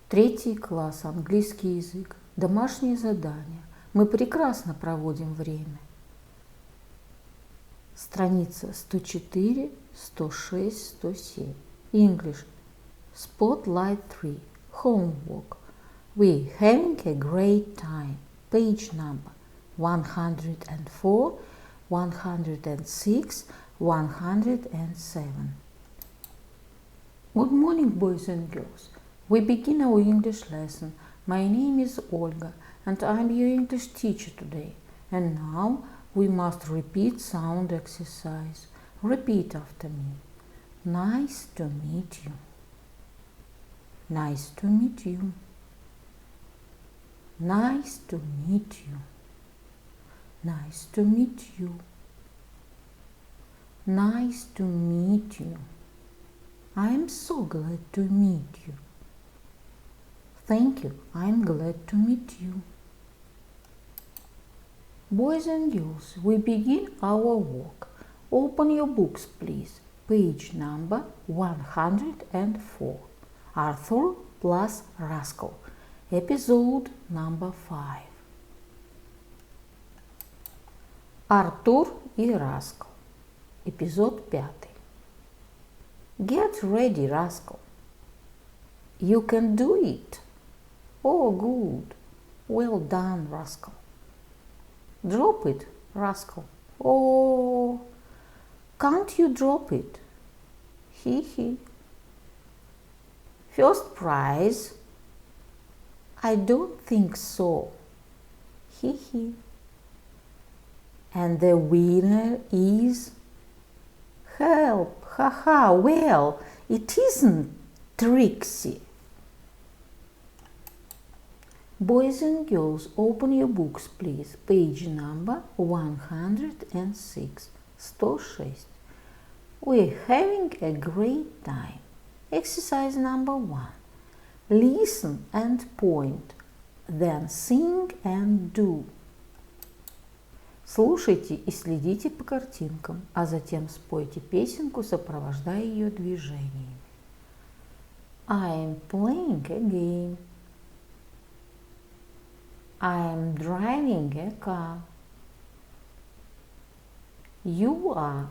Третий класс, английский язык. Домашнее задание. Мы прекрасно проводим время. Страница 104, 106, 107. English. Spotlight 3. Homework. We having a great time. Page number 104, 106, 107. Good morning, boys and girls. We begin our English lesson. My name is Olga and I'm your English teacher today. And now we must repeat sound exercise. Repeat after me. Nice to meet you. Nice to meet you. Nice to meet you. Nice to meet you. Nice to meet you. I am so glad to meet you. Thank you. I am glad to meet you. Boys and girls, we begin our work. Open your books, please. Page number 104. Arthur plus Rascal. Episode number 5. Артур и Раскал. Эпизод 5. Get ready, Rascal. You can do it. Oh, good. Well done, Rascal. Drop it, Rascal. Oh, can't you drop it? Hee hee. First prize? I don't think so. Hee hee. And the winner is... Help! Haha! Well, it isn't Trixie. Boys and girls, open your books, please. Page number 106. 106. We're having a great time. Exercise number 1. Listen and point. Then sing and do. Слушайте и следите по картинкам, а затем спойте песенку, сопровождая ее движениями. I'm playing a game. I'm driving a car. You are.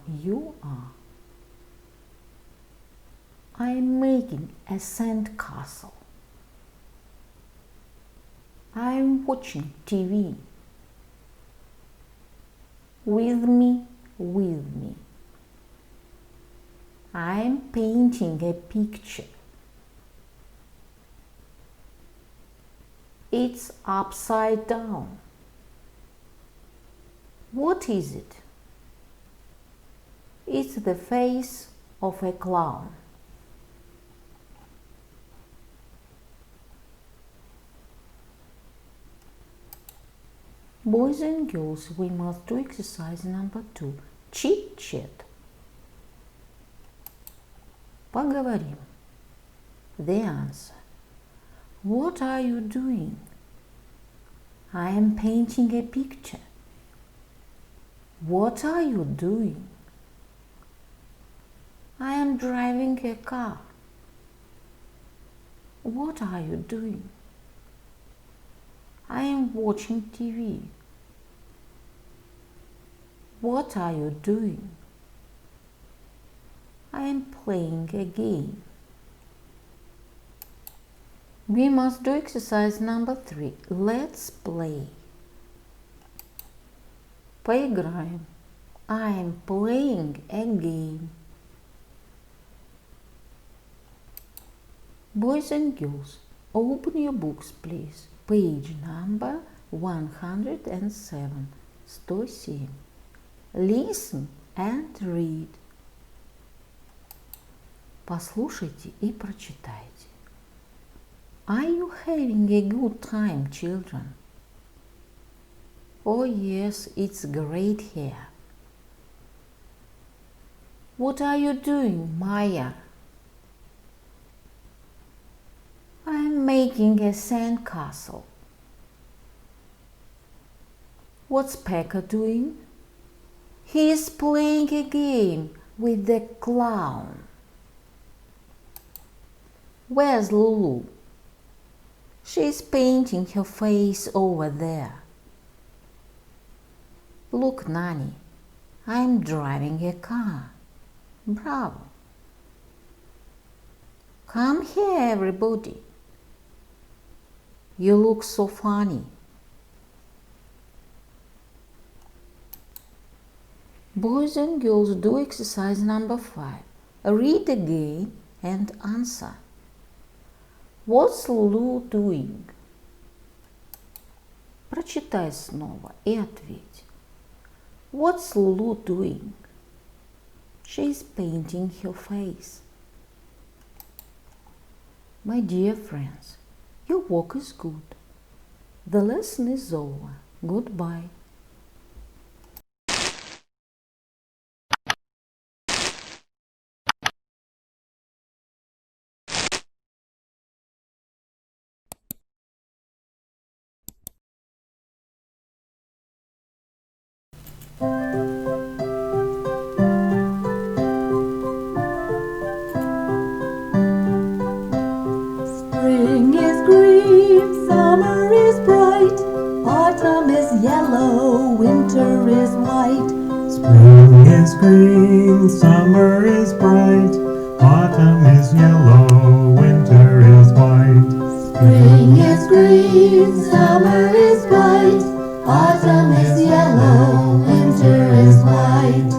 I'm making a sand castle. I'm watching TV. With me. I'm painting a picture. It's upside down. What is it? It's the face of a clown. Boys and girls, we must do exercise number 2. Chit-chat. Поговорим. The answer. What are you doing? I am painting a picture. What are you doing? I am driving a car. What are you doing? I am watching TV. What are you doing? I am playing a game. We must do exercise number 3. Let's play. Поиграем. I am playing a game. Boys and girls, open your books, please. Page number 107. 107. Listen and read. Послушайте и прочитайте. Are you having a good time, children? Oh yes, it's great here. What are you doing, Maya? I'm making a sand castle. What's Pekka doing? He is playing a game with the clown. Where's Lulu? She's painting her face over there. Look, Nanny, I'm driving a car. Bravo. Come here, everybody. You look so funny. Boys and girls, do exercise number 5. Read again and answer. What's Lulu doing? Прочитай снова и ответь. What's Lulu doing? She's painting her face. My dear friends, your work is good. The lesson is over. Goodbye. Spring is green, summer is bright, autumn is yellow, winter is white. Spring is green, summer is bright, autumn is yellow, winter is white. Spring is green, summer is bright, autumn is yellow, winter is white.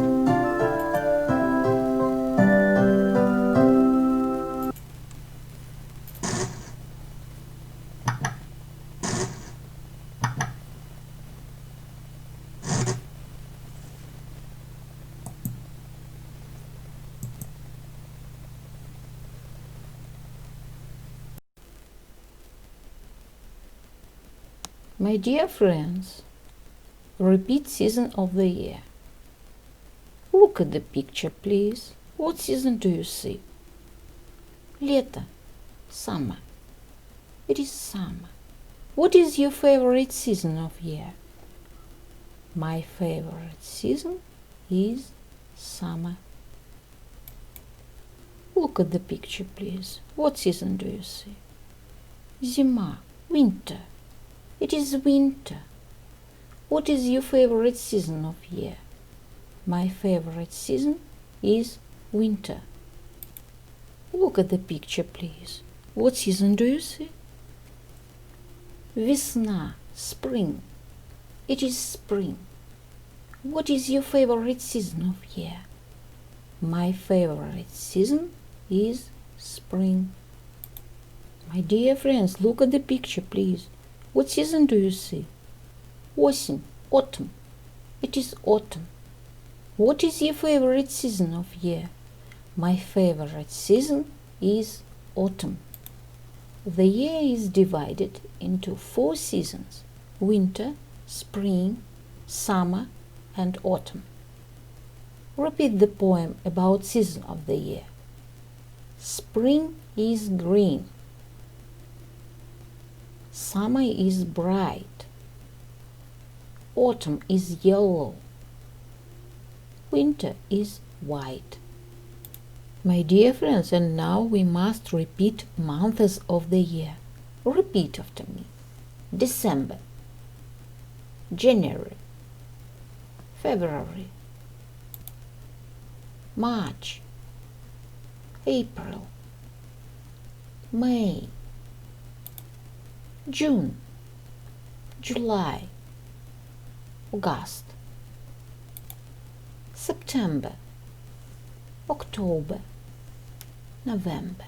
My dear friends, repeat season of the year. Look at the picture, please. What season do you see? Лето. Summer. It is summer. What is your favorite season of year? My favorite season is summer. Look at the picture, please. What season do you see? Зима. Winter. It is winter. What is your favorite season of year? My favorite season is winter. Look at the picture, please. What season do you see? Весна, spring. It is spring. What is your favorite season of year? My favorite season is spring. My dear friends, look at the picture, please. What season do you see? Осень, autumn. It is autumn. What is your favorite season of year? My favorite season is autumn. The year is divided into 4 seasons: winter, spring, summer, and autumn. Repeat the poem about season of the year. Spring is green. Summer is bright. Autumn is yellow. Winter is white. My dear friends, and now we must repeat months of the year. Repeat after me. December, January, February, March, April, May, June, July, August, September, October, November.